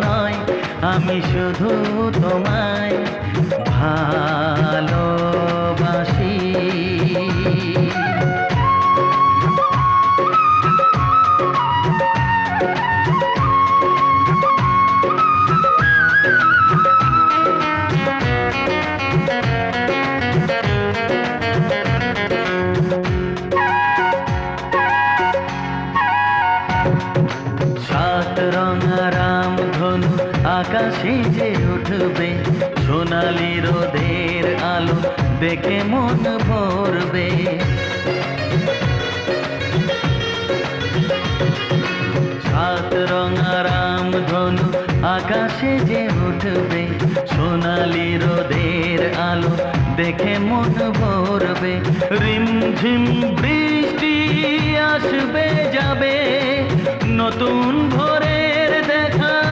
নয়, আমি শুধু তোমায় ভালোবাসি। সাত রঙা রামধনু আকাশে যে উঠবে, সোনালি রোদের আলো দেখে মন ভরবে। সাত রঙা রামধনু আকাশে যে উঠবে, সোনালি রোদের আলো দেখে মন ভরবে। রিমঝিম বৃষ্টি আসবে যাবে, নতুন ভোরে